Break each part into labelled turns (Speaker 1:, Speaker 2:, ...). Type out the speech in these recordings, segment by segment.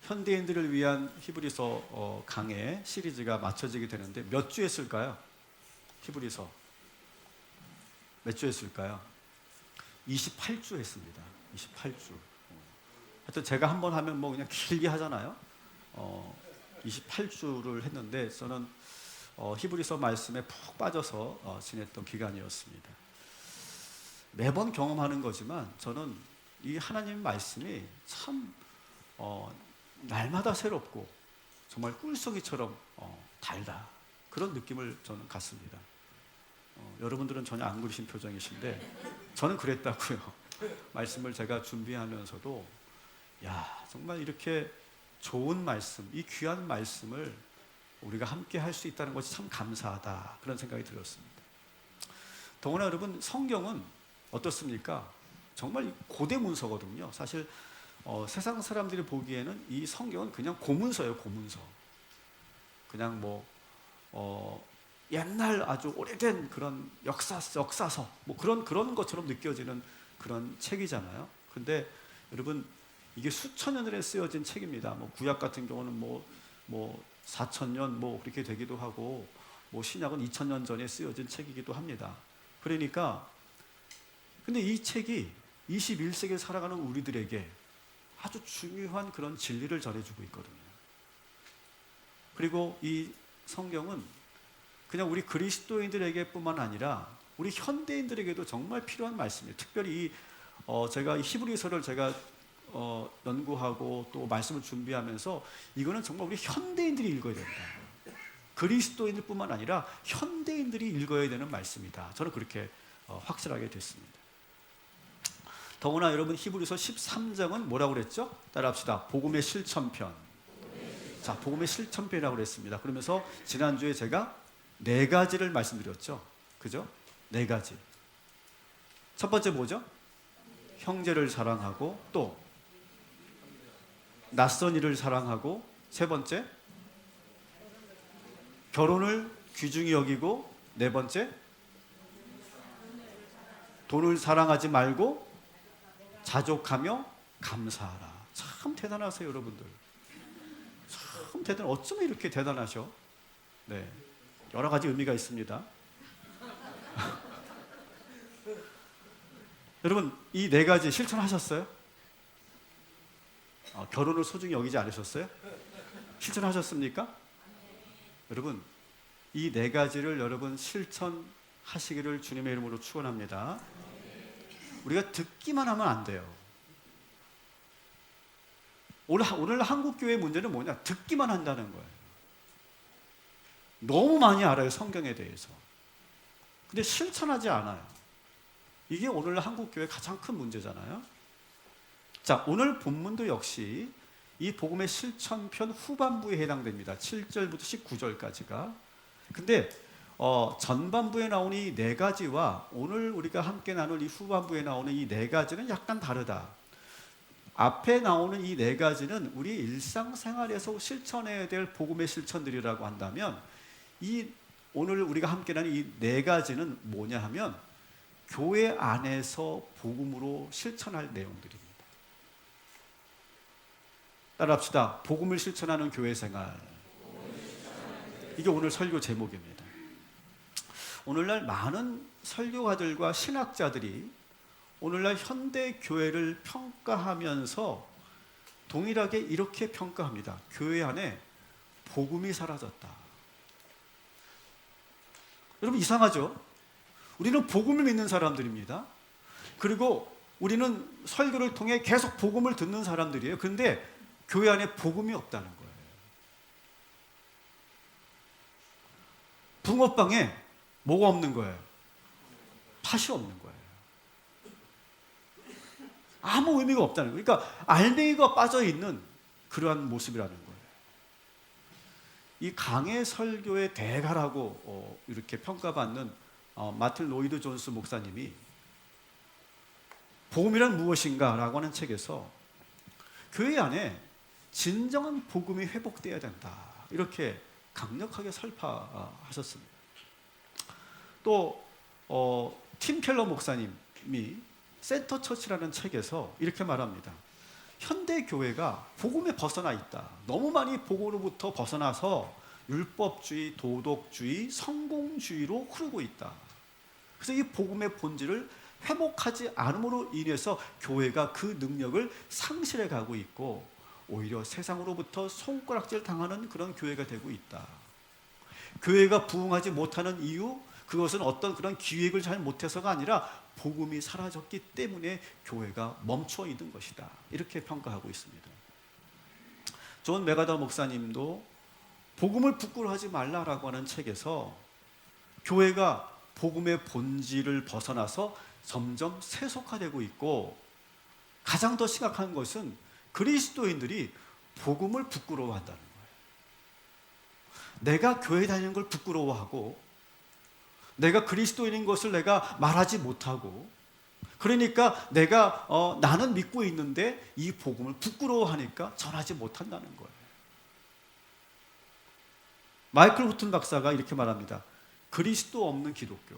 Speaker 1: 현대인들을 위한 히브리서 강해 시리즈가 마쳐지게 되는데 몇 주 했을까요? 히브리서 몇 주 했을까요? 28주 했습니다. 28주. 하여튼 제가 한번 하면 뭐 그냥 길게 하잖아요. 28주를 했는데 저는 히브리서 말씀에 푹 빠져서 지냈던 기간이었습니다. 매번 경험하는 거지만 저는 이 하나님 말씀이 참 날마다 새롭고 정말 꿀송이처럼 달다, 그런 느낌을 저는 갖습니다. 여러분들은 전혀 안 그러신 표정이신데 저는 그랬다고요. 말씀을 제가 준비하면서도 야, 정말 이렇게 좋은 말씀, 이 귀한 말씀을 우리가 함께 할 수 있다는 것이 참 감사하다, 그런 생각이 들었습니다. 더구나 여러분, 성경은 어떻습니까? 정말 고대 문서거든요. 사실 세상 사람들이 보기에는 이 성경은 그냥 고문서예요, 고문서. 그냥 옛날 아주 오래된 그런 역사서 뭐 그런 것처럼 느껴지는 그런 책이잖아요. 근데 여러분, 이게 수천 년에 쓰여진 책입니다. 구약 같은 경우는 4,000년 그렇게 되기도 하고, 신약은 2,000년 전에 쓰여진 책이기도 합니다. 그러니까 근데 이 책이 21세기에 살아가는 우리들에게 아주 중요한 그런 진리를 전해주고 있거든요. 그리고 이 성경은 그냥 우리 그리스도인들에게 뿐만 아니라 우리 현대인들에게도 정말 필요한 말씀이에요. 특별히 제가 이 히브리서를 제가 연구하고 또 말씀을 준비하면서 이거는 정말 우리 현대인들이 읽어야 된다. 그리스도인들 뿐만 아니라 현대인들이 읽어야 되는 말씀이다. 저는 그렇게 확실하게 됐습니다. 더구나 여러분, 히브리서 13장은 뭐라고 그랬죠? 따라합시다. 복음의 실천편. 자, 복음의 실천편이라고 그랬습니다. 그러면서 지난주에 제가 4가지를 말씀드렸죠. 그죠? 4가지. 첫 번째 뭐죠? 형제를 사랑하고, 또 낯선 이를 사랑하고, 세 번째 결혼을 귀중히 여기고, 네 번째 돈을 사랑하지 말고 자족하며 감사하라. 참 대단하세요, 여러분들. 참 대단. 어쩜 이렇게 대단하셔? 네, 여러 가지 의미가 있습니다. 여러분, 이 4가지 실천하셨어요? 결혼을 소중히 여기지 않으셨어요? 실천하셨습니까? 여러분, 이 4가지를 여러분 실천하시기를 주님의 이름으로 축원합니다. 우리가 듣기만 하면 안 돼요. 오늘 한국교회의 문제는 뭐냐? 듣기만 한다는 거예요. 너무 많이 알아요, 성경에 대해서. 근데 실천하지 않아요. 이게 오늘날 한국교회의 가장 큰 문제잖아요. 자, 오늘 본문도 역시 이 복음의 실천편 후반부에 해당됩니다. 7절부터 19절까지가. 근데 전반부에 나오는 이 4가지와 오늘 우리가 함께 나눌 이 후반부에 나오는 이 4가지는 약간 다르다. 앞에 나오는 이 4가지는 우리 일상생활에서 실천해야 될 복음의 실천들이라고 한다면, 오늘 우리가 함께 나눈 이 4가지는 뭐냐 하면 교회 안에서 복음으로 실천할 내용들입니다. 따라합시다. 복음을 실천하는 교회 생활. 이게 오늘 설교 제목입니다. 오늘날 많은 설교가들과 신학자들이 오늘날 현대 교회를 평가하면서 동일하게 이렇게 평가합니다. 교회 안에 복음이 사라졌다. 여러분, 이상하죠? 우리는 복음을 믿는 사람들입니다. 그리고 우리는 설교를 통해 계속 복음을 듣는 사람들이에요. 그런데 교회 안에 복음이 없다는 거예요. 붕어빵에 뭐가 없는 거예요? 팥이 없는 거예요. 아무 의미가 없다는 거예요. 그러니까 알맹이가 빠져있는 그러한 모습이라는 거예요. 이 강해 설교의 대가라고 이렇게 평가받는 마틴 로이드 존스 목사님이 복음이란 무엇인가 라고 하는 책에서 교회 안에 진정한 복음이 회복되어야 된다, 이렇게 강력하게 설파하셨습니다. 또 팀 켈러 목사님이 센터 처치라는 책에서 이렇게 말합니다. 현대 교회가 복음에 벗어나 있다. 너무 많이 복음으로부터 벗어나서 율법주의, 도덕주의, 성공주의로 흐르고 있다. 그래서 이 복음의 본질을 회복하지 않음으로 인해서 교회가 그 능력을 상실해 가고 있고 오히려 세상으로부터 손가락질 당하는 그런 교회가 되고 있다. 교회가 부흥하지 못하는 이유, 그것은 어떤 그런 기획을 잘 못해서가 아니라 복음이 사라졌기 때문에 교회가 멈춰 있는 것이다. 이렇게 평가하고 있습니다. 존 메가더 목사님도 복음을 부끄러워하지 말라라고 하는 책에서 교회가 복음의 본질을 벗어나서 점점 세속화되고 있고 가장 더 심각한 것은 그리스도인들이 복음을 부끄러워한다는 거예요. 내가 교회 다니는 걸 부끄러워하고 내가 그리스도인인 것을 내가 말하지 못하고 그러니까 내가 나는 믿고 있는데 이 복음을 부끄러워하니까 전하지 못한다는 거예요. 마이클 후튼 박사가 이렇게 말합니다. 그리스도 없는 기독교,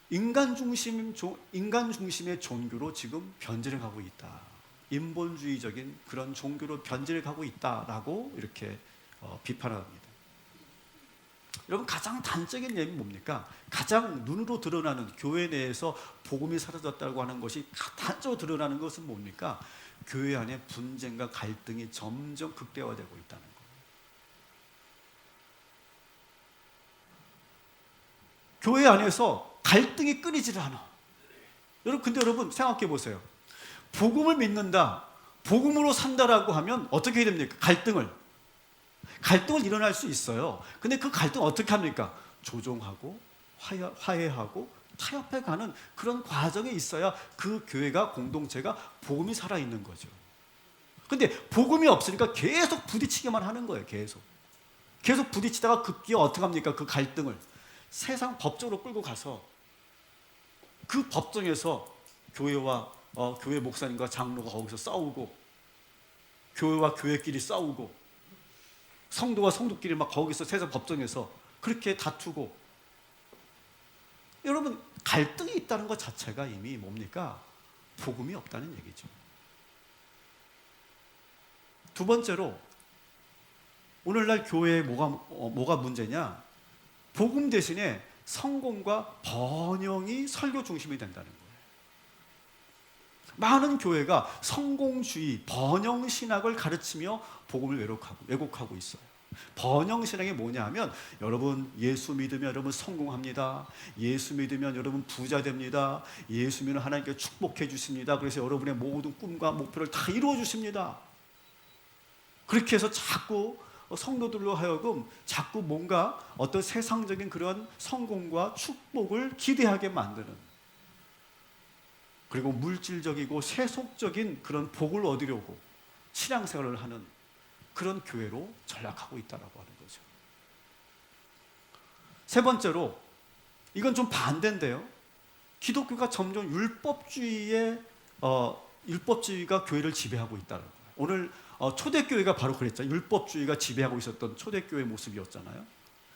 Speaker 1: 인간 중심의 종교로 지금 변질해 가고 있다. 인본주의적인 그런 종교로 변질해 가고 있다라고 이렇게 비판합니다. 여러분, 가장 단적인 예는 뭡니까? 가장 눈으로 드러나는, 교회 내에서 복음이 사라졌다고 하는 것이 단적으로 드러나는 것은 뭡니까? 교회 안에 분쟁과 갈등이 점점 극대화되고 있다는 거예요. 교회 안에서 갈등이 끊이질 않아. 근데 여러분 생각해 보세요. 복음을 믿는다, 복음으로 산다라고 하면 어떻게 해야 됩니까? 갈등을 일어날 수 있어요. 근데 그 갈등 어떻게 합니까? 조정하고 화해하고 타협해가는 그런 과정에 있어야 그 교회가, 공동체가 복음이 살아있는 거죠. 근데 복음이 없으니까 계속 부딪히기만 하는 거예요. 계속 부딪히다가 급기야 어떻게 합니까? 그 갈등을 세상 법적으로 끌고 가서 그 법정에서 교회 목사님과 장로가 거기서 싸우고, 교회와 교회끼리 싸우고, 성도와 성도끼리 막 거기서 세상 법정에서 그렇게 다투고. 여러분, 갈등이 있다는 것 자체가 이미 뭡니까? 복음이 없다는 얘기죠. 두 번째로, 오늘날 교회에 뭐가 문제냐? 복음 대신에 성공과 번영이 설교 중심이 된다는 거예요. 많은 교회가 성공주의, 번영신학을 가르치며 복음을 왜곡하고 있어요. 번영신학이 뭐냐 하면, 여러분 예수 믿으면 여러분 성공합니다. 예수 믿으면 여러분 부자 됩니다. 예수 믿으면 하나님께 축복해 주십니다. 그래서 여러분의 모든 꿈과 목표를 다 이루어 주십니다. 그렇게 해서 자꾸 성도들로 하여금 자꾸 뭔가 어떤 세상적인 그런 성공과 축복을 기대하게 만드는, 그리고 물질적이고 세속적인 그런 복을 얻으려고 신앙생활을 하는 그런 교회로 전락하고 있다고 하는 거죠. 세 번째로, 이건 좀 반대인데요. 기독교가 점점 율법주의가 교회를 지배하고 있다는 거예요. 오늘 초대교회가 바로 그랬죠. 율법주의가 지배하고 있었던 초대교회의 모습이었잖아요.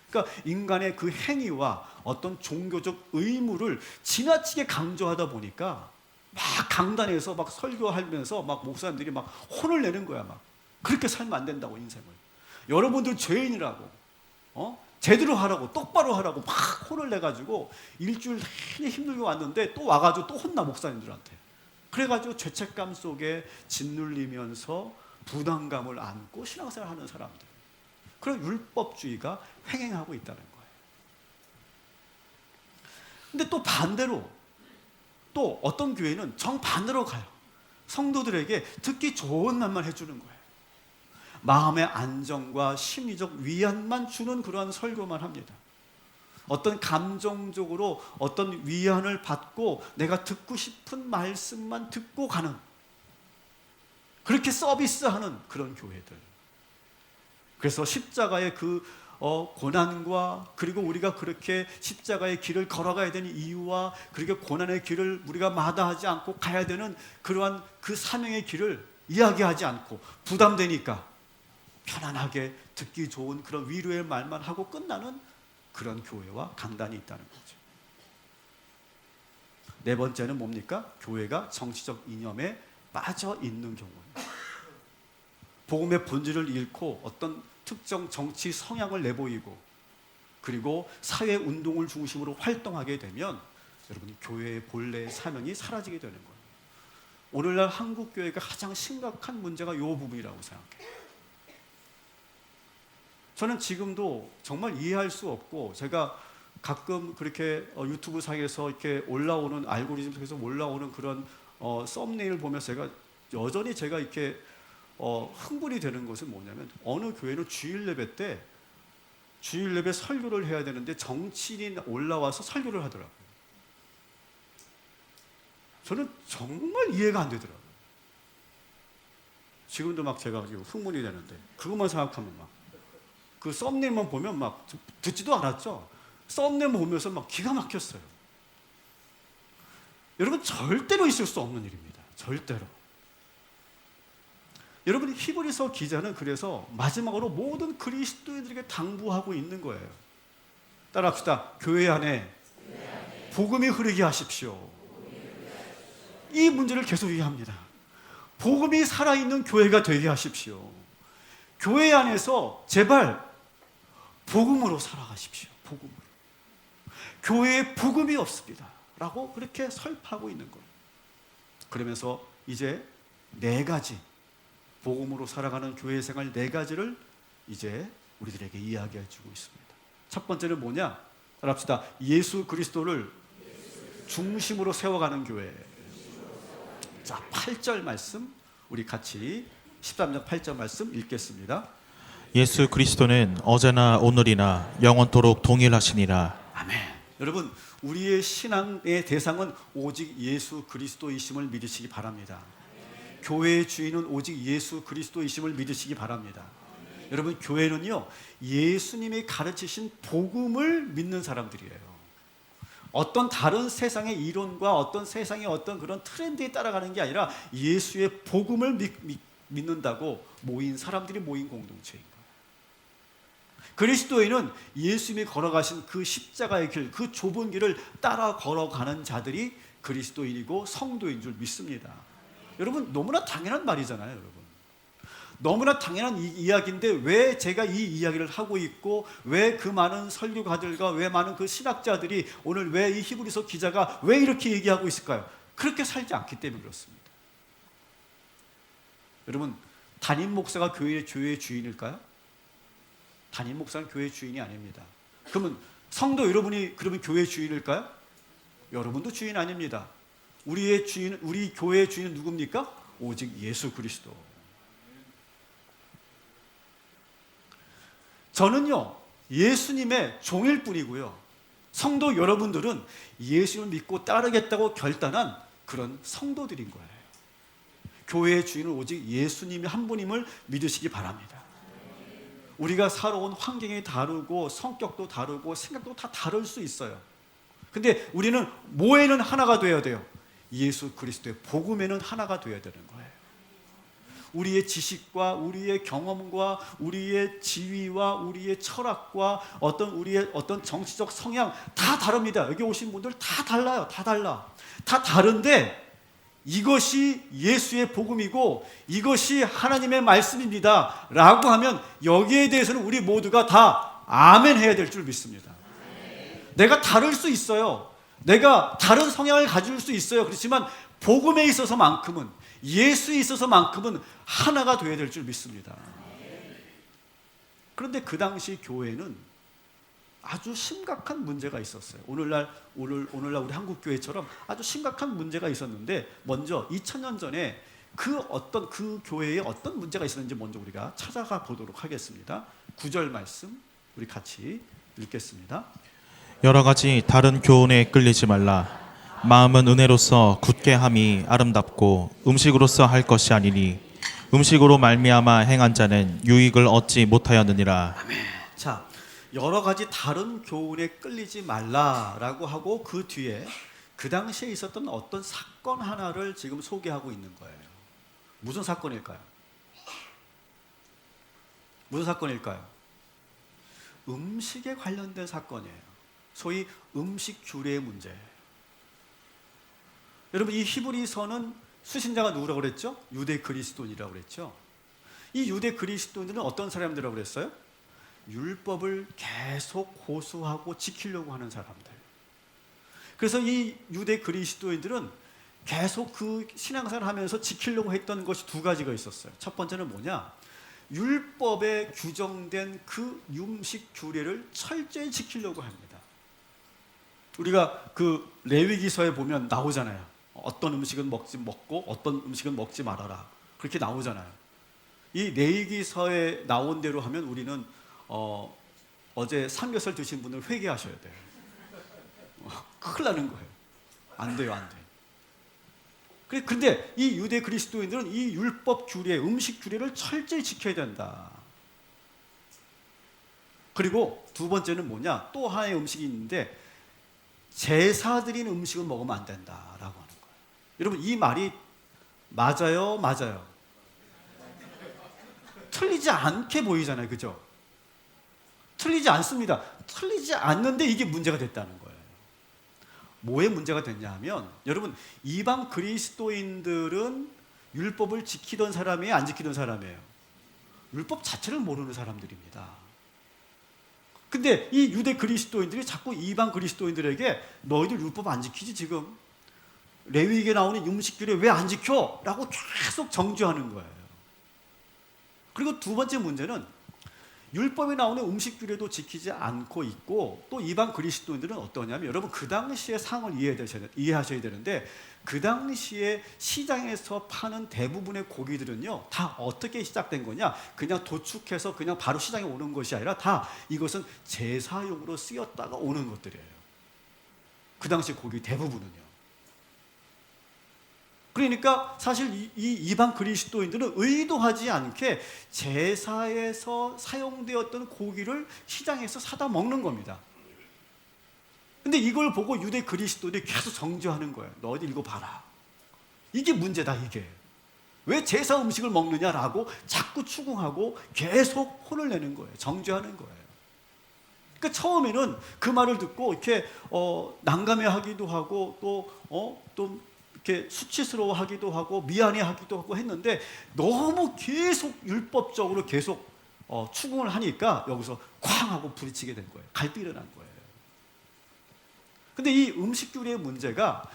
Speaker 1: 그러니까 인간의 그 행위와 어떤 종교적 의무를 지나치게 강조하다 보니까 막 강단에서 막 설교하면서 막 목사님들이 막 혼을 내는 거야. 막 그렇게 살면 안 된다고, 인생을. 여러분들 죄인이라고, 제대로 하라고, 똑바로 하라고 막 혼을 내가지고 일주일 내내 힘들게 왔는데 또 와가지고 또 혼나, 목사님들한테. 그래가지고 죄책감 속에 짓눌리면서 부담감을 안고 신앙생활 하는 사람들, 그런 율법주의가 횡행하고 있다는 거예요. 근데 또 반대로, 또 어떤 교회는 정반대로 가요. 성도들에게 듣기 좋은 말만 해주는 거예요. 마음의 안정과 심리적 위안만 주는 그러한 설교만 합니다. 어떤 감정적으로 어떤 위안을 받고 내가 듣고 싶은 말씀만 듣고 가는, 그렇게 서비스하는 그런 교회들. 그래서 십자가의 그 고난과, 그리고 우리가 그렇게 십자가의 길을 걸어가야 되는 이유와, 그리고 고난의 길을 우리가 마다하지 않고 가야 되는 그러한 그 사명의 길을 이야기하지 않고, 부담되니까 편안하게 듣기 좋은 그런 위로의 말만 하고 끝나는 그런 교회와 강단이 있다는 거죠. 네 번째는 뭡니까? 교회가 정치적 이념에 빠져 있는 경우입니다. 복음의 본질을 잃고 어떤 특정 정치 성향을 내보이고 그리고 사회 운동을 중심으로 활동하게 되면 여러분이 교회의 본래의 사명이 사라지게 되는 거예요. 오늘날 한국 교회가 가장 심각한 문제가 이 부분이라고 생각해요. 저는 지금도 정말 이해할 수 없고 제가 가끔 그렇게 유튜브 상에서 이렇게 올라오는 알고리즘 속에서 올라오는 그런 썸네일 보면서 제가 여전히 제가 이렇게 흥분이 되는 것은 뭐냐면 어느 교회는 주일 예배 때 주일 예배 설교를 해야 되는데 정치인이 올라와서 설교를 하더라고요. 저는 정말 이해가 안 되더라고요. 지금도 막 제가 흥분이 되는데 그것만 생각하면 막 그 썸네일만 보면 막 듣지도 않았죠. 썸네일 보면서 막 기가 막혔어요. 여러분 절대로 있을 수 없는 일입니다. 절대로. 여러분 히브리서 기자는 그래서 마지막으로 모든 그리스도인들에게 당부하고 있는 거예요. 따라합시다. 교회 안에 복음이 흐르게 하십시오. 이 문제를 계속 얘기합니다. 복음이 살아있는 교회가 되게 하십시오. 교회 안에서 제발 복음으로 살아가십시오. 복음으로. 교회에 복음이 없습니다. 라고 그렇게 설파하고 있는 거예요. 그러면서 이제 4가지 복음으로 살아가는 교회 생활 4가지를 이제 우리들에게 이야기해 주고 있습니다. 첫 번째는 뭐냐? 따라합시다. 예수 그리스도를 중심으로 세워가는 교회. 자, 8절 말씀 우리 같이 13장 8절 말씀 읽겠습니다.
Speaker 2: 예수 그리스도는 어제나 오늘이나 영원토록 동일하시니라.
Speaker 1: 아멘. 여러분 우리의 신앙의 대상은 오직 예수 그리스도이심을 믿으시기 바랍니다. 교회의 주인은 오직 예수 그리스도이심을 믿으시기 바랍니다. 여러분 교회는요 예수님이 가르치신 복음을 믿는 사람들이에요. 어떤 다른 세상의 이론과 어떤 세상의 어떤 그런 트렌드에 따라가는 게 아니라 예수의 복음을 믿는다고 모인 사람들이 모인 공동체인 거예요. 그리스도인은 예수님이 걸어가신 그 십자가의 길, 그 좁은 길을 따라 걸어가는 자들이 그리스도인이고 성도인 줄 믿습니다. 여러분 너무나 당연한 말이잖아요. 여러분 너무나 당연한 이야기인데 왜 제가 이 이야기를 하고 있고 왜 그 많은 설교가들과 왜 많은 그 신학자들이 오늘 왜 이 히브리서 기자가 왜 이렇게 얘기하고 있을까요? 그렇게 살지 않기 때문에 그렇습니다. 여러분 담임 목사가 교회의 주인일까요? 담임 목사는 교회의 주인이 아닙니다. 그러면 성도 여러분이 그러면 교회의 주인일까요? 여러분도 주인 아닙니다. 우리 교회의 주인은 누굽니까? 오직 예수 그리스도. 저는요 예수님의 종일 뿐이고요. 성도 여러분들은 예수님을 믿고 따르겠다고 결단한 그런 성도들인 거예요. 교회의 주인은 오직 예수님이 한 분임을 믿으시기 바랍니다. 우리가 살아온 환경이 다르고 성격도 다르고 생각도 다 다를 수 있어요. 근데 우리는 뭐에는 하나가 되어야 돼요? 예수 그리스도의 복음에는 하나가 되어야 되는 거예요. 우리의 지식과 우리의 경험과 우리의 지위와 우리의 철학과 우리의 어떤 정치적 성향 다 다릅니다. 여기 오신 분들 다 달라요. 다 달라. 다 다른데 이것이 예수의 복음이고 이것이 하나님의 말씀입니다 라고 하면 여기에 대해서는 우리 모두가 다 아멘 해야 될 줄 믿습니다. 내가 다를 수 있어요. 내가 다른 성향을 가질 수 있어요. 그렇지만 복음에 있어서만큼은 예수에 있어서만큼은 하나가 되어야 될 줄 믿습니다. 그런데 그 당시 교회는 아주 심각한 문제가 있었어요. 오늘날 우리 한국 교회처럼 아주 심각한 문제가 있었는데 먼저 2000년 전에 그 교회에 어떤 문제가 있었는지 먼저 우리가 찾아가 보도록 하겠습니다. 9절 말씀 우리 같이 읽겠습니다.
Speaker 2: 여러 가지 다른 교훈에 끌리지 말라. 마음은 은혜로서 굳게 함이 아름답고 음식으로서 할 것이 아니니 음식으로 말미암아 행한 자는 유익을 얻지 못하였느니라.
Speaker 1: 아멘. 자, 여러 가지 다른 교훈에 끌리지 말라라고 하고 그 뒤에 그 당시에 있었던 어떤 사건 하나를 지금 소개하고 있는 거예요. 무슨 사건일까요? 무슨 사건일까요? 음식에 관련된 사건이에요. 소위 음식 규례의 문제. 여러분 이 히브리서는 수신자가 누구라고 그랬죠? 유대 그리스도인이라고 그랬죠. 이 유대 그리스도인들은 어떤 사람들이라고 그랬어요? 율법을 계속 고수하고 지키려고 하는 사람들. 그래서 이 유대 그리스도인들은 계속 그 신앙생활을 하면서 지키려고 했던 것이 두 가지가 있었어요. 첫 번째는 뭐냐? 율법에 규정된 그 음식 규례를 철저히 지키려고 합니다. 우리가 그 레위기서에 보면 나오잖아요. 어떤 음식은 먹고 어떤 음식은 먹지 말아라. 그렇게 나오잖아요. 이 레위기서에 나온 대로 하면 우리는 어제 삼겹살 드신 분들 회개하셔야 돼요. 큰일 나는 거예요. 안 돼요, 안 돼요. 그런데 이 유대 그리스도인들은 이 율법 규례, 음식 규례를 철저히 지켜야 된다. 그리고 두 번째는 뭐냐? 또 하나의 음식이 있는데 제사 드린 음식은 먹으면 안 된다라고 하는 거예요. 여러분 이 말이 맞아요? 맞아요? 틀리지 않게 보이잖아요. 그죠? 틀리지 않습니다. 틀리지 않는데 이게 문제가 됐다는 거예요. 뭐에 문제가 됐냐 하면 여러분 이방 그리스도인들은 율법을 지키던 사람이에요? 안 지키던 사람이에요? 율법 자체를 모르는 사람들입니다. 근데 이 유대 그리스도인들이 자꾸 이방 그리스도인들에게 너희들 율법 안 지키지 지금? 레위기에 나오는 음식규례 왜 안 지켜? 라고 계속 정죄하는 거예요. 그리고 두 번째 문제는 율법에 나오는 음식 규례도 지키지 않고 있고 또 이방 그리스도인들은 어떠냐면 여러분 그 당시의 상을 이해하셔야 되는데 그 당시에 시장에서 파는 대부분의 고기들은요 다 어떻게 시작된 거냐? 그냥 도축해서 그냥 바로 시장에 오는 것이 아니라 다 이것은 제사용으로 쓰였다가 오는 것들이에요. 그 당시 고기 대부분은요. 그러니까 사실 이 이방 그리스도인들은 의도하지 않게 제사에서 사용되었던 고기를 시장에서 사다 먹는 겁니다. 근데 이걸 보고 유대 그리스도인들이 계속 정죄하는 거예요. 너희들 이거 봐라. 이게 문제다 이게. 왜 제사 음식을 먹느냐라고 자꾸 추궁하고 계속 혼을 내는 거예요. 정죄하는 거예요. 그러니까 처음에는 그 말을 듣고 이렇게 난감해하기도 하고 또 이렇게 수치스러워하기도 하고 미안해하기도 하고 했는데 너무 계속 율법적으로 계속 추궁을 하니까 여기서 쾅 하고 부딪히게 된 거예요. 갈등이 일어난 거예요. 근데 이 음식 규례의 문제가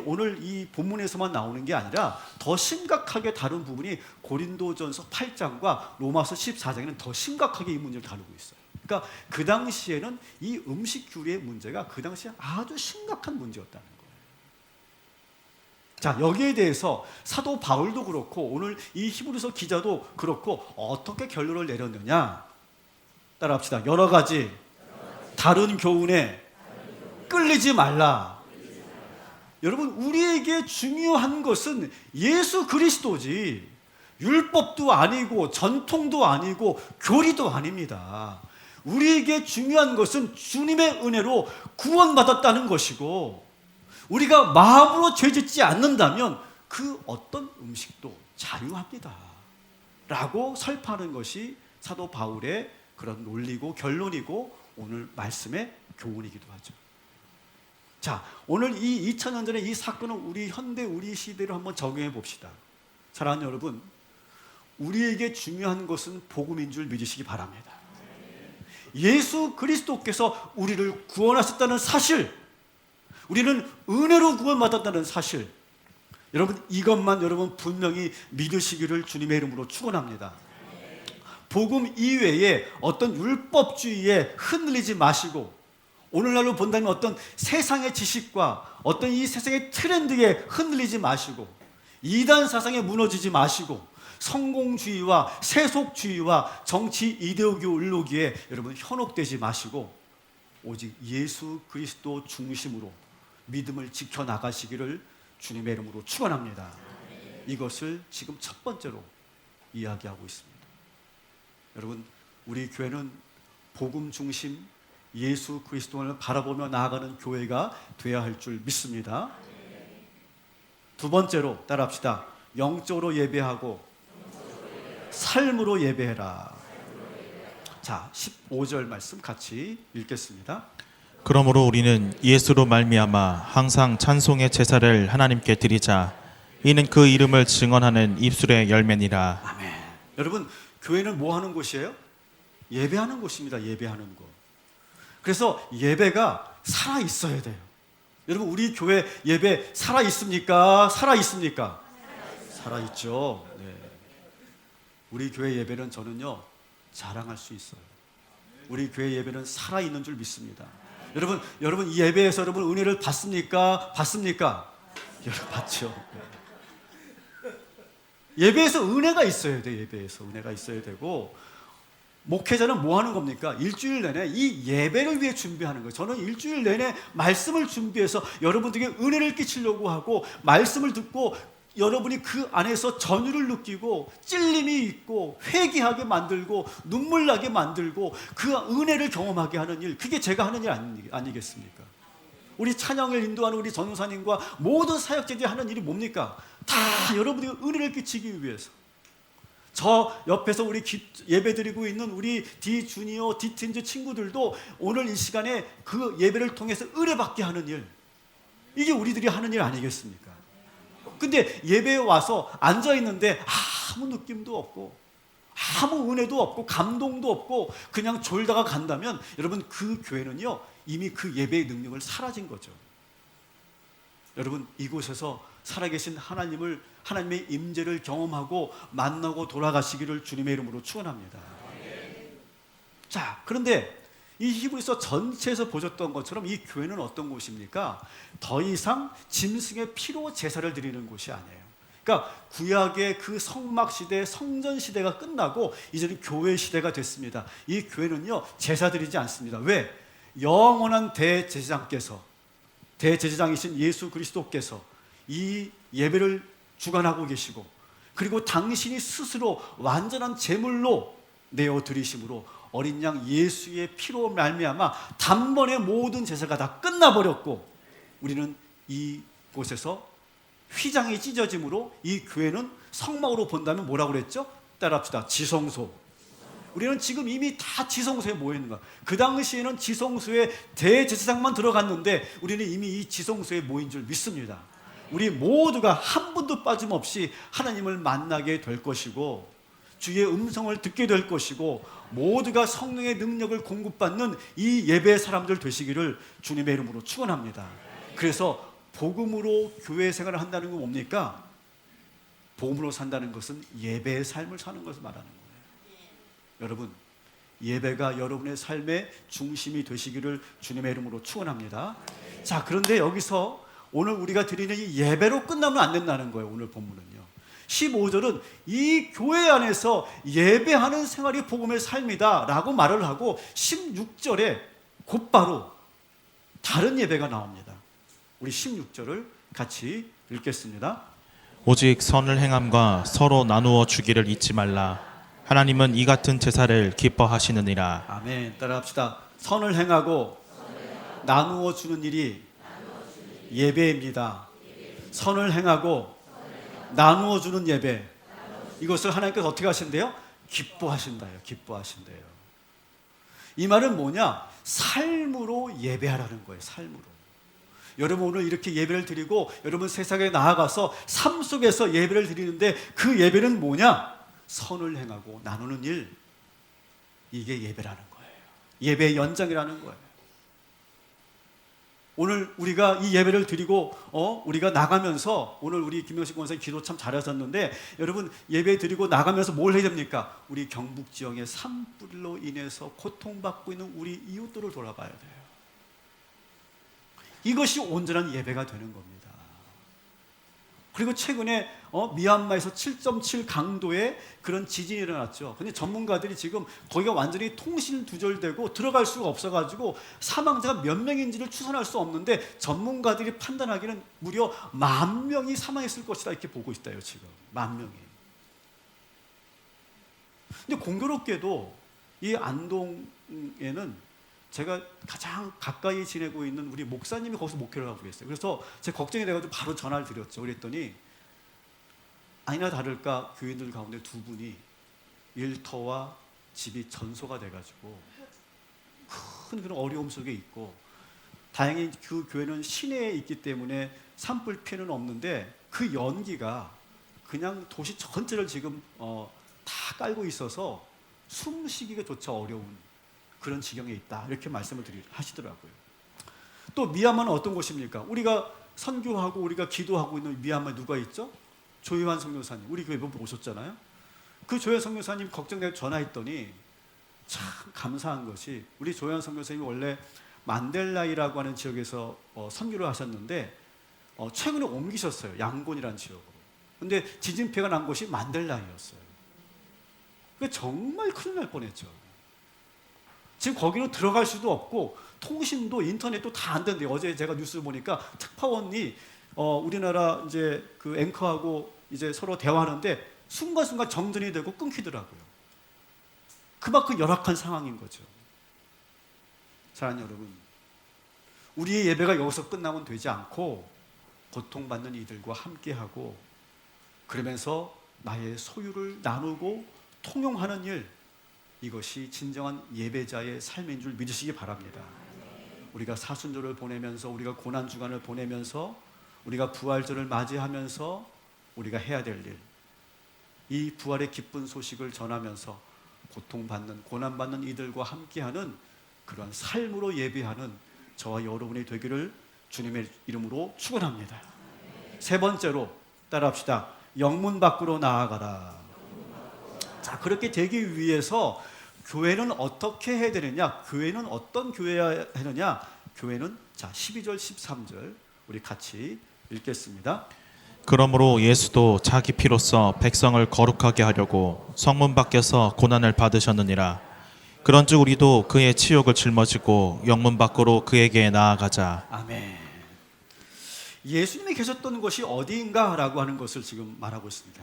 Speaker 1: 오늘 이 본문에서만 나오는 게 아니라 더 심각하게 다룬 부분이 고린도전서 8장과 로마서 14장에는 더 심각하게 이 문제를 다루고 있어요. 그러니까 그 당시에는 이 음식 규례의 문제가 그 당시에 아주 심각한 문제였다는 거예요. 자, 여기에 대해서 사도 바울도 그렇고 오늘 이 히브리서 기자도 그렇고 어떻게 결론을 내렸느냐? 따라합시다. 여러 가지 다른 교훈에 끌리지 말라. 여러분 우리에게 중요한 것은 예수 그리스도지 율법도 아니고 전통도 아니고 교리도 아닙니다. 우리에게 중요한 것은 주님의 은혜로 구원받았다는 것이고 우리가 마음으로 죄짓지 않는다면 그 어떤 음식도 자유합니다 라고 설파하는 것이 사도 바울의 그런 논리고 결론이고 오늘 말씀의 교훈이기도 하죠. 자, 오늘 이 2000년 전의 이 사건을 우리 현대 우리 시대로 한번 적용해 봅시다. 사랑하는 여러분, 우리에게 중요한 것은 복음인 줄 믿으시기 바랍니다. 예수 그리스도께서 우리를 구원하셨다는 사실, 우리는 은혜로 구원받았다는 사실, 여러분 이것만 여러분 분명히 믿으시기를 주님의 이름으로 축원합니다. 복음 이외에 어떤 율법주의에 흔들리지 마시고 오늘날로 본다면 어떤 세상의 지식과 어떤 이 세상의 트렌드에 흔들리지 마시고 이단 사상에 무너지지 마시고 성공주의와 세속주의와 정치 이데올기 의료기에 여러분 현혹되지 마시고 오직 예수 그리스도 중심으로 믿음을 지켜나가시기를 주님의 이름으로 축원합니다. 이것을 지금 첫 번째로 이야기하고 있습니다. 여러분 우리 교회는 복음 중심 예수 그리스도를 바라보며 나아가는 교회가 되어야 할 줄 믿습니다. 두 번째로 따라합시다. 영적으로 예배하고 삶으로 예배해라. 자, 15절 말씀 같이 읽겠습니다.
Speaker 2: 그러므로 우리는 예수로 말미암아 항상 찬송의 제사를 하나님께 드리자. 이는 그 이름을 증언하는 입술의 열매니라.
Speaker 1: 아멘. 여러분, 교회는 뭐 하는 곳이에요? 예배하는 곳입니다. 예배하는 곳. 그래서 예배가 살아 있어야 돼요. 여러분, 우리 교회 예배 살아 있습니까? 살아 있습니까? 살아 있죠. 네. 우리 교회 예배는 저는요 자랑할 수 있어요. 우리 교회 예배는 살아 있는 줄 믿습니다. 여러분 이 예배에서 여러분 은혜를 받습니까? 받습니까? 여러분 받죠. 예배에서 은혜가 있어야 돼. 예배에서 은혜가 있어야 되고, 목회자는 뭐 하는 겁니까? 일주일 내내 이 예배를 위해 준비하는 거예요. 저는 일주일 내내 말씀을 준비해서 여러분들에게 은혜를 끼치려고 하고, 말씀을 듣고 여러분이 그 안에서 전율을 느끼고 찔림이 있고 회개하게 만들고 눈물 나게 만들고 그 은혜를 경험하게 하는 일, 그게 제가 하는 일 아니겠습니까? 우리 찬양을 인도하는 우리 전도사님과 모든 사역자들이 하는 일이 뭡니까? 다 여러분이 은혜를 끼치기 위해서. 저 옆에서 우리 예배드리고 있는 우리 D 주니어, D 팀즈 친구들도 오늘 이 시간에 그 예배를 통해서 은혜받게 하는 일, 이게 우리들이 하는 일 아니겠습니까? 근데 예배에 와서 앉아있는데 아무 느낌도 없고 아무 은혜도 없고 감동도 없고 그냥 졸다가 간다면, 여러분 그 교회는요 이미 그 예배의 능력을 사라진 거죠. 여러분, 이곳에서 살아계신 하나님의 임재를 경험하고 만나고 돌아가시기를 주님의 이름으로 축원합니다. 자, 그런데 이 히브리서 전체에서 보셨던 것처럼 이 교회는 어떤 곳입니까? 더 이상 짐승의 피로 제사를 드리는 곳이 아니에요. 그러니까 구약의 그 성막 시대, 성전 시대가 끝나고 이제는 교회 시대가 됐습니다. 이 교회는요 제사 드리지 않습니다. 왜? 영원한 대제사장께서, 대제사장이신 예수 그리스도께서 이 예배를 주관하고 계시고, 그리고 당신이 스스로 완전한 제물로 내어 드리심으로 어린 양 예수의 피로 말미암아 단번에 모든 제사가 다 끝나버렸고, 우리는 이곳에서 휘장이 찢어짐으로 이 교회는 성막으로 본다면 뭐라고 그랬죠? 따라합시다. 지성소. 우리는 지금 이미 다 지성소에 모여있는 거야. 그 당시에는 지성소에 대제사장만 들어갔는데 우리는 이미 이 지성소에 모인 줄 믿습니다. 우리 모두가 한 분도 빠짐없이 하나님을 만나게 될 것이고, 주의 음성을 듣게 될 것이고, 모두가 성령의 능력을 공급받는 이 예배의 사람들 되시기를 주님의 이름으로 축원합니다. 그래서 복음으로 교회 생활을 한다는 건 뭡니까? 복음으로 산다는 것은 예배의 삶을 사는 것을 말하는 거예요. 여러분, 예배가 여러분의 삶의 중심이 되시기를 주님의 이름으로 축원합니다. 자, 그런데 여기서 오늘 우리가 드리는 이 예배로 끝나면 안 된다는 거예요. 오늘 본문은요 15절은 이 교회 안에서 예배하는 생활이 복음의 삶이다 라고 말을 하고, 16절에 곧바로 다른 예배가 나옵니다. 우리 16절을 같이 읽겠습니다.
Speaker 2: 오직 선을 행함과 서로 나누어 주기를 잊지 말라. 하나님은 이 같은 제사를 기뻐하시느니라.
Speaker 1: 아멘. 따라합시다. 선을 행하고 나누어 주는 일이 예배입니다. 선을 행하고 나누어 주는 예배, 이것을 하나님께서 어떻게 하신대요? 기뻐하신다요. 기뻐하신대요. 이 말은 뭐냐? 삶으로 예배하라는 거예요. 삶으로. 여러분 오늘 이렇게 예배를 드리고 여러분 세상에 나아가서 삶 속에서 예배를 드리는데, 그 예배는 뭐냐? 선을 행하고 나누는 일, 이게 예배라는 거예요. 예배의 연장이라는 거예요. 오늘 우리가 이 예배를 드리고 우리가 나가면서, 오늘 우리 김명식 권사님 기도 참 잘하셨는데, 여러분 예배 드리고 나가면서 뭘 해야 됩니까? 우리 경북 지역의 산불로 인해서 고통받고 있는 우리 이웃들을 돌아봐야 돼요. 이것이 온전한 예배가 되는 겁니다. 그리고 최근에 미얀마에서 7.7 강도의 그런 지진이 일어났죠. 근데 전문가들이 지금 거기가 완전히 통신 두절되고 들어갈 수가 없어가지고 사망자가 몇 명인지를 추산할 수 없는데, 전문가들이 판단하기는 무려 10,000명이 사망했을 것이다 이렇게 보고 있다요. 지금 10,000명이. 근데 공교롭게도 이 안동에는 제가 가장 가까이 지내고 있는 우리 목사님이 거기서 목회를 하고 계세요. 그래서 제가 걱정이 돼가지고 바로 전화를 드렸죠. 그랬더니 아니나 다를까 교인들 가운데 2분이 일터와 집이 전소가 돼가지고 큰 그런 어려움 속에 있고, 다행히 그 교회는 시내에 있기 때문에 산불 피해는 없는데 그 연기가 그냥 도시 전체를 지금 다 깔고 있어서 숨 쉬기가조차 어려운 그런 지경에 있다, 이렇게 말씀을 하시더라고요. 또 미얀마는 어떤 곳입니까? 우리가 선교하고 우리가 기도하고 있는 미얀마에 누가 있죠? 조혜환 선교사님, 우리 교회 이번 오셨잖아요. 그 조혜환 선교사님 걱정되고 전화했더니 참 감사한 것이, 우리 조혜환 선교사님이 원래 만델라이라고 하는 지역에서 선교를 하셨는데 최근에 옮기셨어요. 양곤이라는 지역으로. 근데 지진 피해가 난 곳이 만델라이였어요. 그러니까 정말 큰일 날 뻔했죠. 지금 거기로 들어갈 수도 없고 통신도 인터넷도 다 안 된대요. 어제 제가 뉴스 보니까 특파원이 우리나라 이제 그 앵커하고 이제 서로 대화하는데 순간순간 정전이 되고 끊기더라고요. 그만큼 열악한 상황인 거죠. 사랑하는 여러분, 우리의 예배가 여기서 끝나면 되지 않고 고통받는 이들과 함께하고 그러면서 나의 소유를 나누고 통용하는 일, 이것이 진정한 예배자의 삶인 줄 믿으시기 바랍니다. 우리가 사순절을 보내면서, 우리가 고난주간을 보내면서, 우리가 부활절을 맞이하면서 우리가 해야 될 일, 이 부활의 기쁜 소식을 전하면서 고통받는, 고난받는 이들과 함께하는 그러한 삶으로 예배하는 저와 여러분이 되기를 주님의 이름으로 축원합니다. 세 번째로 따라합시다. 영문 밖으로 나아가라. 자, 그렇게 되기 위해서 교회는 어떻게 해야 되느냐? 교회는 어떤 교회여야 하느냐? 교회는 자 12절 13절 우리 같이 읽겠습니다.
Speaker 2: 그러므로 예수도 자기 피로써 백성을 거룩하게 하려고 성문 밖에서 고난을 받으셨느니라. 그런즉 우리도 그의 치욕을 짊어지고 영문 밖으로 그에게 나아가자.
Speaker 1: 아멘. 예수님이 계셨던 곳이 어디인가라고 하는 것을 지금 말하고 있습니다.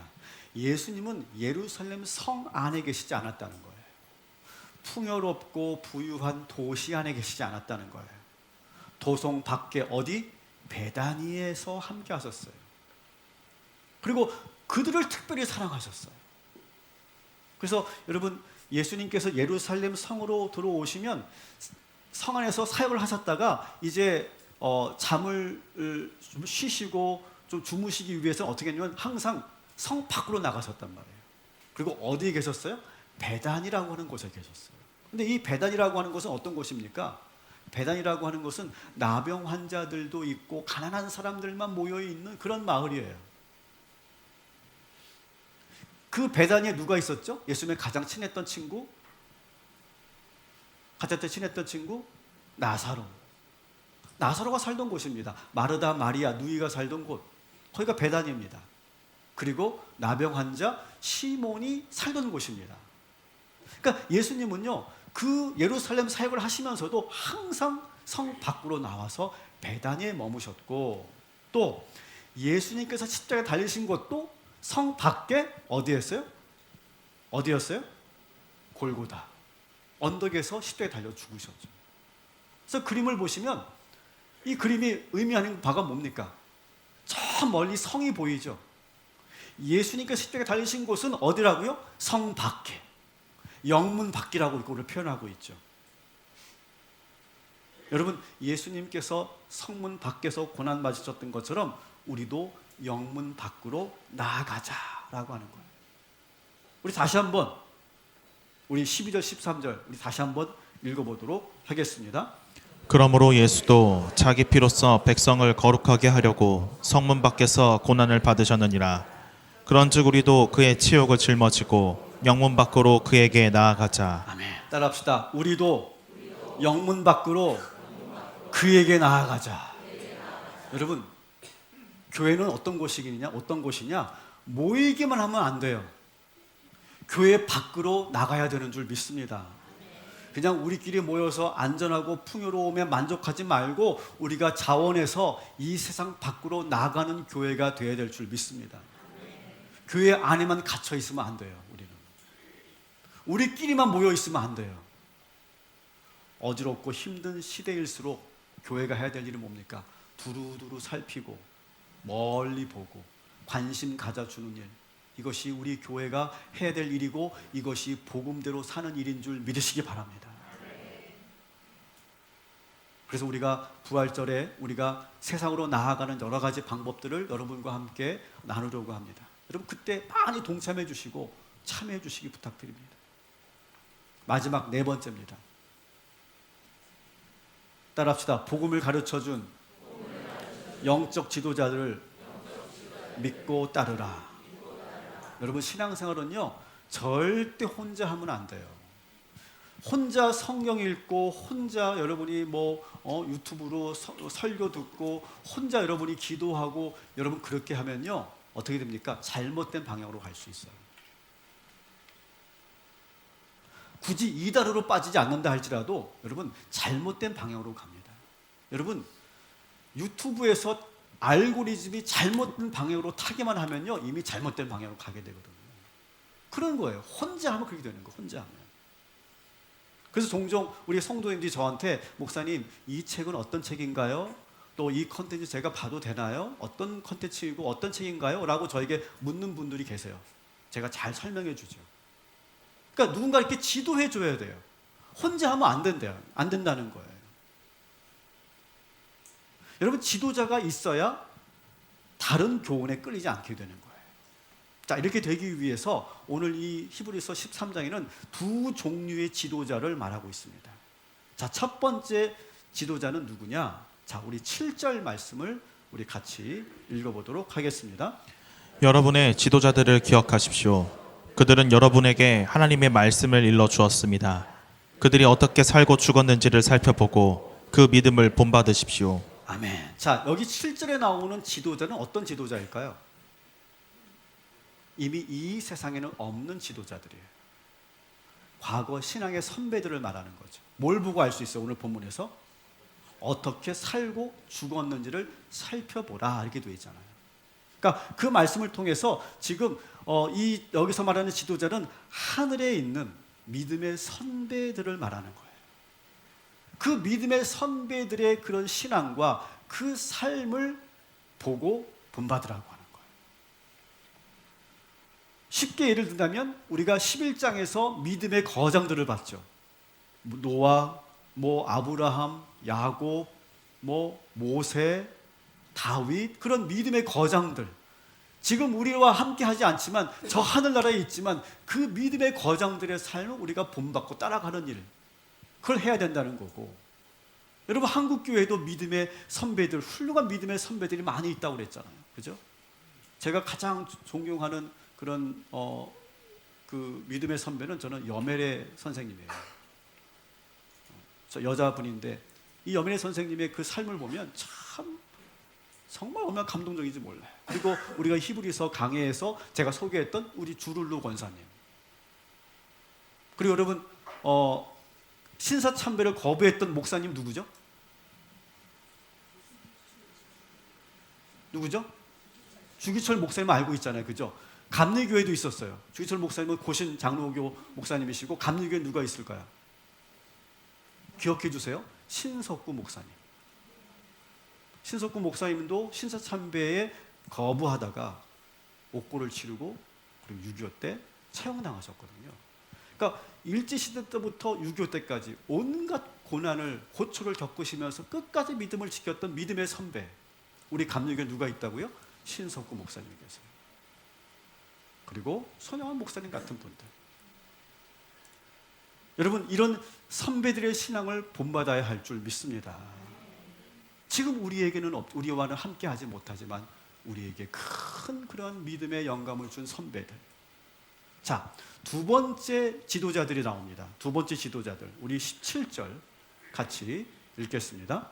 Speaker 1: 예수님은 예루살렘 성 안에 계시지 않았다는 거예요. 풍요롭고 부유한 도시 안에 계시지 않았다는 거예요. 도성 밖에 어디? 베다니에서 함께 하셨어요. 그리고 그들을 특별히 사랑하셨어요. 그래서 여러분, 예수님께서 예루살렘 성으로 들어오시면 성 안에서 사역을 하셨다가 이제 잠을 좀 쉬시고 좀 주무시기 위해서 어떻게 했냐면 항상 성 밖으로 나가셨단 말이에요. 그리고 어디에 계셨어요? 베단이라고 하는 곳에 계셨어요. 근데 이 베단이라고 하는 곳은 어떤 곳입니까? 베단이라고 하는 곳은 나병 환자들도 있고 가난한 사람들만 모여 있는 그런 마을이에요. 그 베단이에 누가 있었죠? 예수님의 가장 친했던 친구? 가장 친했던 친구? 나사로. 나사로가 살던 곳입니다. 마르다, 마리아, 누이가 살던 곳. 거기가 베단입니다. 그리고 나병 환자 시몬이 살던 곳입니다. 그러니까 예수님은요, 그 예루살렘 사역을 하시면서도 항상 성 밖으로 나와서 베단에 머무셨고, 또 예수님께서 십자가에 달리신 곳도 성 밖에 어디였어요? 어디였어요? 골고다. 언덕에서 십자가에 달려 죽으셨죠. 그래서 그림을 보시면 이 그림이 의미하는 바가 뭡니까? 저 멀리 성이 보이죠? 예수님께서 십자가에 달리신 곳은 어디라고요? 성 밖에. 영문 밖이라고 이거를 표현하고 있죠. 여러분, 예수님께서 성문 밖에서 고난 받으셨던 것처럼 우리도 영문 밖으로 나아가자라고 하는 거예요. 우리 다시 한번 우리 12절 13절 우리 다시 한번 읽어보도록 하겠습니다.
Speaker 2: 그러므로 예수도 자기 피로써 백성을 거룩하게 하려고 성문 밖에서 고난을 받으셨느니라. 그런즉 우리도 그의 치욕을 짊어지고 영문 밖으로 그에게 나아가자.
Speaker 1: 아멘. 따라합시다. 우리도 영문 밖으로 그에게 나아가자. 여러분, 교회는 어떤 곳이냐? 어떤 곳이냐? 모이기만 하면 안 돼요. 교회 밖으로 나가야 되는 줄 믿습니다. 그냥 우리끼리 모여서 안전하고 풍요로움에 만족하지 말고 우리가 자원해서 이 세상 밖으로 나가는 교회가 되어야 될 줄 믿습니다. 교회 안에만 갇혀 있으면 안 돼요. 우리끼리만 모여 있으면 안 돼요. 어지럽고 힘든 시대일수록 교회가 해야 될 일은 뭡니까? 두루두루 살피고 멀리 보고 관심 가져주는 일, 이것이 우리 교회가 해야 될 일이고 이것이 복음대로 사는 일인 줄 믿으시기 바랍니다. 그래서 우리가 부활절에 우리가 세상으로 나아가는 여러 가지 방법들을 여러분과 함께 나누려고 합니다. 여러분 그때 많이 동참해 주시고 참여해 주시기 부탁드립니다. 마지막 네 번째입니다. 따라합시다. 복음을 가르쳐준 영적 지도자들을 믿고 따르라. 여러분 신앙생활은요 절대 혼자 하면 안 돼요. 혼자 성경 읽고 혼자 여러분이 유튜브로 설교 듣고 혼자 여러분이 기도하고 여러분 그렇게 하면요 어떻게 됩니까? 잘못된 방향으로 갈 수 있어요. 굳이 이다루로 빠지지 않는다 할지라도 여러분 잘못된 방향으로 갑니다. 여러분 유튜브에서 알고리즘이 잘못된 방향으로 타기만 하면요 이미 잘못된 방향으로 가게 되거든요. 그런 거예요. 혼자 하면 그렇게 되는 거예요. 혼자 하면. 그래서 종종 우리 성도님들이 저한테 목사님 이 책은 어떤 책인가요? 또 이 컨텐츠 제가 봐도 되나요? 어떤 컨텐츠이고 어떤 책인가요? 라고 저에게 묻는 분들이 계세요. 제가 잘 설명해 주죠. 그러니까 누군가 이렇게 지도해 줘야 돼요. 혼자 하면 안 된대요. 안 된다는 거예요. 여러분 지도자가 있어야 다른 교훈에 끌리지 않게 되는 거예요. 자, 이렇게 되기 위해서 오늘 이 히브리서 13장에는 두 종류의 지도자를 말하고 있습니다. 자, 첫 번째 지도자는 누구냐? 자, 우리 7절 말씀을 우리 같이 읽어보도록 하겠습니다.
Speaker 2: 여러분의 지도자들을 기억하십시오. 그들은 여러분에게 하나님의 말씀을 일러 주었습니다. 그들이 어떻게 살고 죽었는지를 살펴보고 그 믿음을 본받으십시오.
Speaker 1: 아멘. 자, 여기 7절에 나오는 지도자는 어떤 지도자일까요? 이미 이 세상에는 없는 지도자들이에요. 과거 신앙의 선배들을 말하는 거죠. 뭘 보고 알 수 있어요? 오늘 본문에서 어떻게 살고 죽었는지를 살펴보라 이렇게 되어 있잖아요. 그러니까 그 말씀을 통해서 지금 여기서 말하는 지도자는 하늘에 있는 믿음의 선배들을 말하는 거예요. 그 믿음의 선배들의 그런 신앙과 그 삶을 보고 본받으라고 하는 거예요. 쉽게 예를 든다면 우리가 11장에서 믿음의 거장들을 봤죠. 노아, 아브라함, 야곱, 모세, 다윗, 그런 믿음의 거장들. 지금 우리와 함께 하지 않지만 저 하늘나라에 있지만 그 믿음의 거장들의 삶을 우리가 본받고 따라가는 일, 그걸 해야 된다는 거고. 여러분 한국교회도 믿음의 선배들, 훌륭한 믿음의 선배들이 많이 있다고 그랬잖아요. 그죠? 제가 가장 존경하는 그런 그 믿음의 선배는 저는 여멜의 선생님이에요. 저 여자분인데 이 여멜의 선생님의 그 삶을 보면 참 정말 얼마나 감동적인지 몰라요. 그리고 우리가 히브리서 강해에서 제가 소개했던 우리 주룰루 권사님. 그리고 여러분 신사참배를 거부했던 목사님 누구죠? 누구죠? 주기철 목사님 알고 있잖아요. 그죠? 감리교회도 있었어요. 주기철 목사님은 고신 장로교 목사님이시고 감리교회 누가 있을까요? 기억해 주세요. 신석구 목사님. 신석구 목사님도 신사참배에 거부하다가 옥고를 치르고 그리고 6.25 때 처형당하셨거든요. 그러니까 일제시대 때부터 6.25 때까지 온갖 고난을 고초를 겪으시면서 끝까지 믿음을 지켰던 믿음의 선배, 우리 감리교회 누가 있다고요? 신석구 목사님이 계세요. 그리고 손영환 목사님 같은 분들. 여러분 이런 선배들의 신앙을 본받아야 할 줄 믿습니다. 지금 우리에게는 우리와는 함께하지 못하지만 우리에게 큰 그런 믿음의 영감을 준 선배들. 자, 두 번째 지도자들이 나옵니다. 두 번째 지도자들, 우리 17절 같이 읽겠습니다.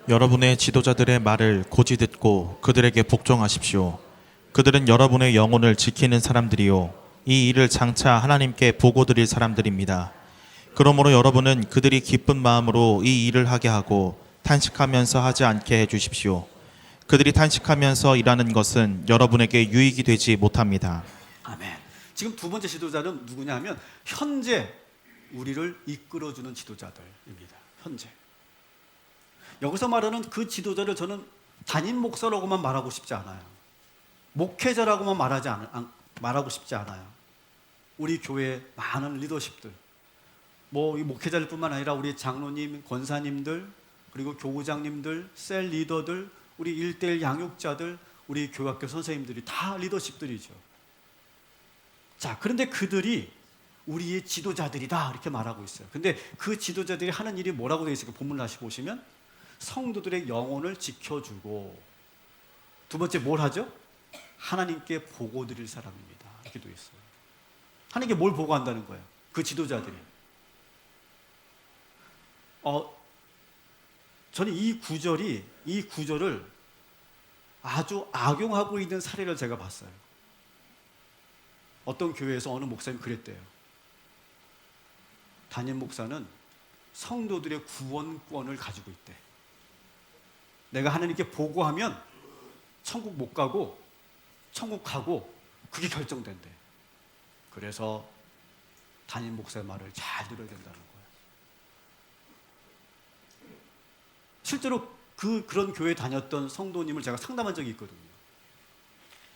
Speaker 2: 여러분의 지도자들의 말을 고지 듣고 그들에게 복종하십시오. 그들은 여러분의 영혼을 지키는 사람들이요, 이 일을 장차 하나님께 보고드릴 사람들입니다. 그러므로 여러분은 그들이 기쁜 마음으로 이 일을 하게 하고 탄식하면서 하지 않게 해주십시오. 그들이 탄식하면서 일하는 것은 여러분에게 유익이 되지 못합니다.
Speaker 1: 아멘. 지금 두 번째 지도자는 누구냐 하면 현재 우리를 이끌어주는 지도자들입니다. 현재. 여기서 말하는 그 지도자를 저는 담임 목사라고만 말하고 싶지 않아요. 목회자라고만 말하고 싶지 않아요. 우리 교회 많은 리더십들, 이 목회자들 뿐만 아니라 우리 장로님, 권사님들, 그리고 교우장님들, 셀 리더들, 우리 일대일 양육자들, 우리 교학교 선생님들이 다 리더십들이죠. 자, 그런데 그들이 우리의 지도자들이다 이렇게 말하고 있어요. 근데 그 지도자들이 하는 일이 뭐라고 되어 있을까? 본문 다시 보시면 성도들의 영혼을 지켜주고, 두 번째 뭘 하죠? 하나님께 보고 드릴 사람입니다. 이렇게 되어 있어요. 하나님께 뭘 보고한다는 거예요? 그 지도자들이. 저는 이 구절을 아주 악용하고 있는 사례를 제가 봤어요. 어떤 교회에서 어느 목사님이 그랬대요. 담임 목사는 성도들의 구원권을 가지고 있대. 내가 하나님께 보고하면 천국 못 가고 천국 가고 그게 결정된대. 그래서 담임 목사의 말을 잘 들어야 된다는 거예요. 실제로 그런 교회에 다녔던 성도님을 제가 상담한 적이 있거든요.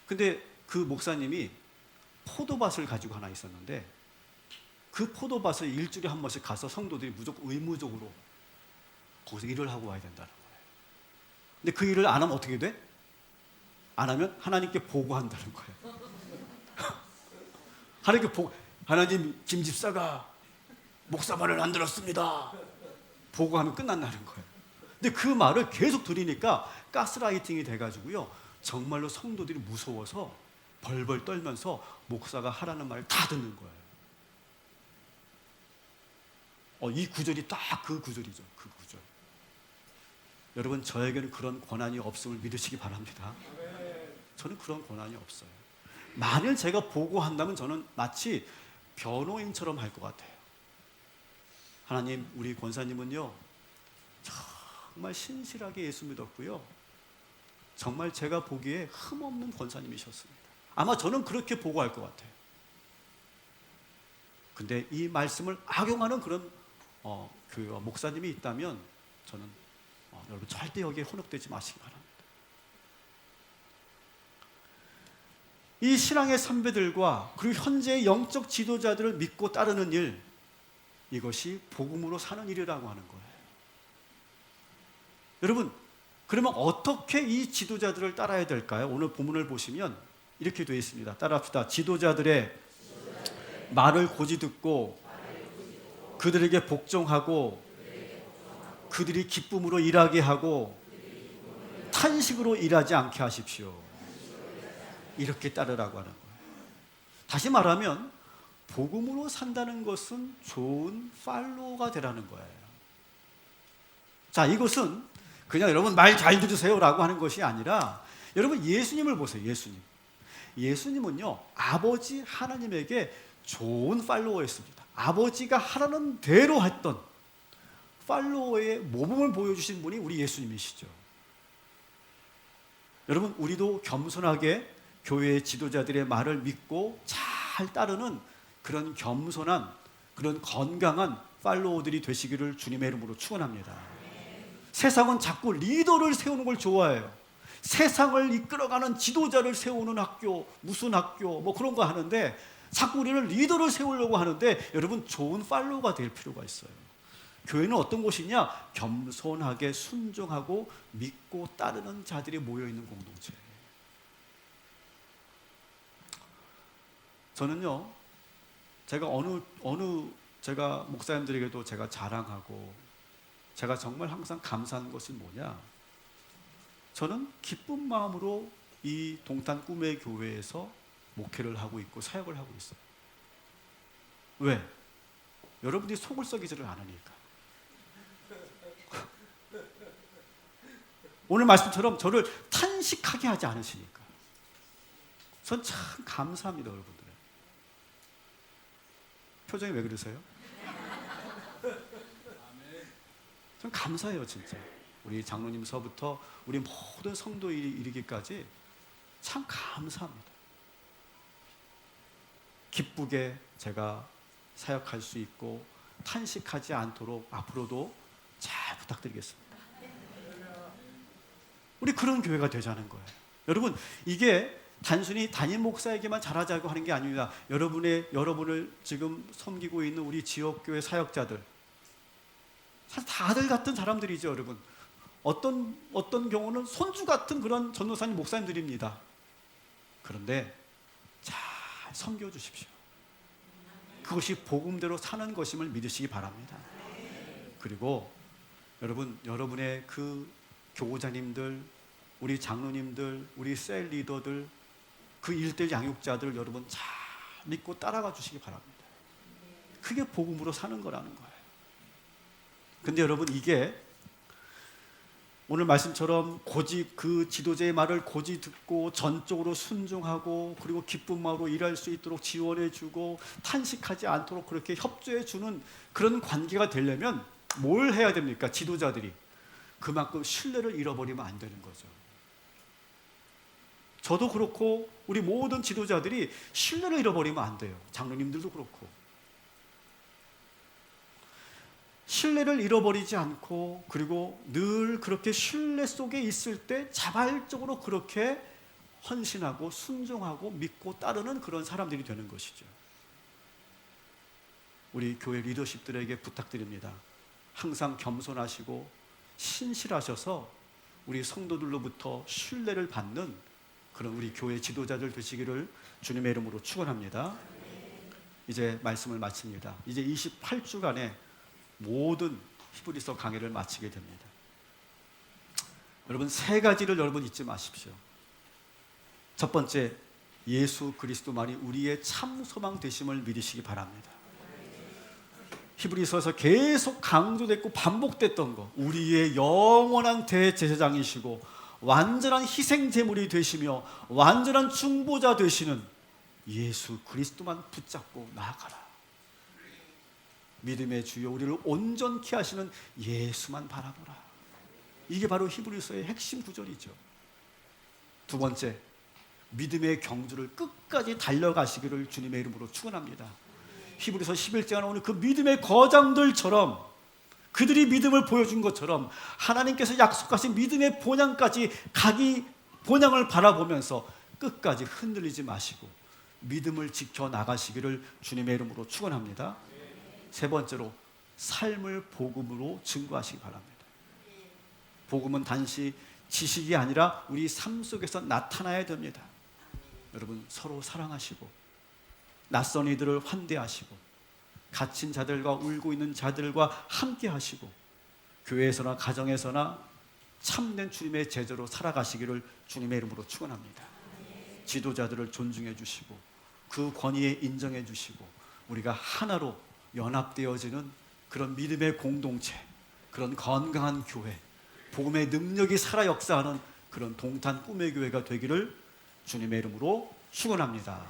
Speaker 1: 근데 그 목사님이 포도밭을 가지고 하나 있었는데 그 포도밭을 일주일에 한 번씩 가서 성도들이 무조건 의무적으로 거기서 일을 하고 와야 된다는 거예요. 근데 그 일을 안 하면 어떻게 돼? 안 하면 하나님께 보고한다는 거예요. 하나님 김 집사가 목사 말을 안 들었습니다. 보고하면 끝난다는 거예요. 근데 그 말을 계속 들으니까 가스라이팅이 돼가지고요, 정말로 성도들이 무서워서 벌벌 떨면서 목사가 하라는 말을 다 듣는 거예요. 이 구절이 딱 그 구절이죠. 그 구절. 여러분, 저에게는 그런 권한이 없음을 믿으시기 바랍니다. 저는 그런 권한이 없어요. 만일 제가 보고한다면 저는 마치 변호인처럼 할 것 같아요. 하나님, 우리 권사님은요 정말 신실하게 예수 믿었고요, 정말 제가 보기에 흠없는 권사님이셨습니다. 아마 저는 그렇게 보고할 것 같아요. 근데 이 말씀을 악용하는 그런 그 목사님이 있다면 저는 여러분 절대 여기에 혼역되지 마시기 바랍니다. 이 신앙의 선배들과 그리고 현재의 영적 지도자들을 믿고 따르는 일, 이것이 복음으로 사는 일이라고 하는 거예요. 여러분, 그러면 어떻게 이 지도자들을 따라야 될까요? 오늘 본문을 보시면 이렇게 되어 있습니다. 따라합시다. 지도자들의 말을 고지 듣고 그들에게 복종하고 그들이 기쁨으로 일하게 하고 탄식으로 일하지 않게 하십시오. 이렇게 따르라고 하는 거예요. 다시 말하면 복음으로 산다는 것은 좋은 팔로워가 되라는 거예요. 자, 이것은 그냥 여러분 말 잘 들으세요라고 하는 것이 아니라, 여러분 예수님을 보세요. 예수님은요 아버지 하나님에게 좋은 팔로워였습니다. 아버지가 하라는 대로 했던 팔로워의 모범을 보여주신 분이 우리 예수님이시죠. 여러분, 우리도 겸손하게 교회의 지도자들의 말을 믿고 잘 따르는 그런 겸손한, 그런 건강한 팔로워들이 되시기를 주님의 이름으로 축원합니다. 세상은 자꾸 리더를 세우는 걸 좋아해요. 세상을 이끌어가는 지도자를 세우는 학교, 무슨 학교 뭐 그런 거 하는데, 자꾸 우리는 리더를 세우려고 하는데, 여러분 좋은 팔로워가 될 필요가 있어요. 교회는 어떤 곳이냐? 겸손하게 순종하고 믿고 따르는 자들이 모여있는 공동체. 저는요, 제가 제가 목사님들에게도 제가 자랑하고 제가 정말 항상 감사한 것은 뭐냐? 저는 기쁜 마음으로 이 동탄 꿈의 교회에서 목회를 하고 있고 사역을 하고 있어요. 왜? 여러분들이 속을 썩이지를 않으니까. 오늘 말씀처럼 저를 탄식하게 하지 않으시니까. 전 참 감사합니다, 여러분들. 표정이 왜 그러세요? 전 감사해요, 진짜. 우리 장로님서부터 우리 모든 성도에 이르기까지 참 감사합니다. 기쁘게 제가 사역할 수 있고 탄식하지 않도록 앞으로도 잘 부탁드리겠습니다. 우리 그런 교회가 되자는 거예요. 여러분, 이게 단순히 담임 목사에게만 잘하자고 하는 게 아닙니다. 여러분을 지금 섬기고 있는 우리 지역교회 사역자들, 사실 다 아들 같은 사람들이죠, 여러분. 어떤 경우는 손주 같은 그런 전도사님, 목사님들입니다. 그런데 잘 섬겨주십시오. 그것이 복음대로 사는 것임을 믿으시기 바랍니다. 그리고 여러분의 그 교우자님들, 우리 장로님들, 우리 셀 리더들, 그 일대일 양육자들 여러분 잘 믿고 따라가 주시기 바랍니다. 그게 복음으로 사는 거라는 거예요. 근데 여러분, 이게 오늘 말씀처럼 고집, 그 지도자의 말을 고지 듣고 전적으로 순종하고 그리고 기쁜 마음으로 일할 수 있도록 지원해 주고 탄식하지 않도록 그렇게 협조해 주는 그런 관계가 되려면 뭘 해야 됩니까? 지도자들이 그만큼 신뢰를 잃어버리면 안 되는 거죠. 저도 그렇고 우리 모든 지도자들이 신뢰를 잃어버리면 안 돼요. 장로님들도 그렇고. 신뢰를 잃어버리지 않고 그리고 늘 그렇게 신뢰 속에 있을 때 자발적으로 그렇게 헌신하고 순종하고 믿고 따르는 그런 사람들이 되는 것이죠. 우리 교회 리더십들에게 부탁드립니다. 항상 겸손하시고 신실하셔서 우리 성도들로부터 신뢰를 받는 그런 우리 교회 지도자들 되시기를 주님의 이름으로 축원합니다. 이제 말씀을 마칩니다. 이제 28주간의 모든 히브리서 강해를 마치게 됩니다. 여러분, 세 가지를 여러분 잊지 마십시오. 첫 번째, 예수 그리스도만이 우리의 참 소망 되심을 믿으시기 바랍니다. 히브리서에서 계속 강조됐고 반복됐던 거, 우리의 영원한 대제사장이시고 완전한 희생 제물이 되시며 완전한 중보자 되시는 예수 그리스도만 붙잡고 나아가라. 믿음의 주여 우리를 온전케 하시는 예수만 바라보라. 이게 바로 히브리서의 핵심 구절이죠. 두 번째, 믿음의 경주를 끝까지 달려가시기를 주님의 이름으로 축원합니다. 히브리서 11장에 나오는 그 믿음의 거장들처럼, 그들이 믿음을 보여준 것처럼 하나님께서 약속하신 믿음의 본향까지 본향을 바라보면서 끝까지 흔들리지 마시고 믿음을 지켜나가시기를 주님의 이름으로 축원합니다. 세 번째로, 삶을 복음으로 증거하시기 바랍니다. 복음은 단지 지식이 아니라 우리 삶 속에서 나타나야 됩니다. 여러분, 서로 사랑하시고 낯선 이들을 환대하시고 갇힌 자들과 울고 있는 자들과 함께 하시고 교회에서나 가정에서나 참된 주님의 제자로 살아가시기를 주님의 이름으로 축원합니다. 지도자들을 존중해 주시고 그 권위에 인정해 주시고 우리가 하나로 연합되어지는 그런 믿음의 공동체, 그런 건강한 교회, 복음의 능력이 살아 역사하는 그런 동탄 꿈의 교회가 되기를 주님의 이름으로 축원합니다.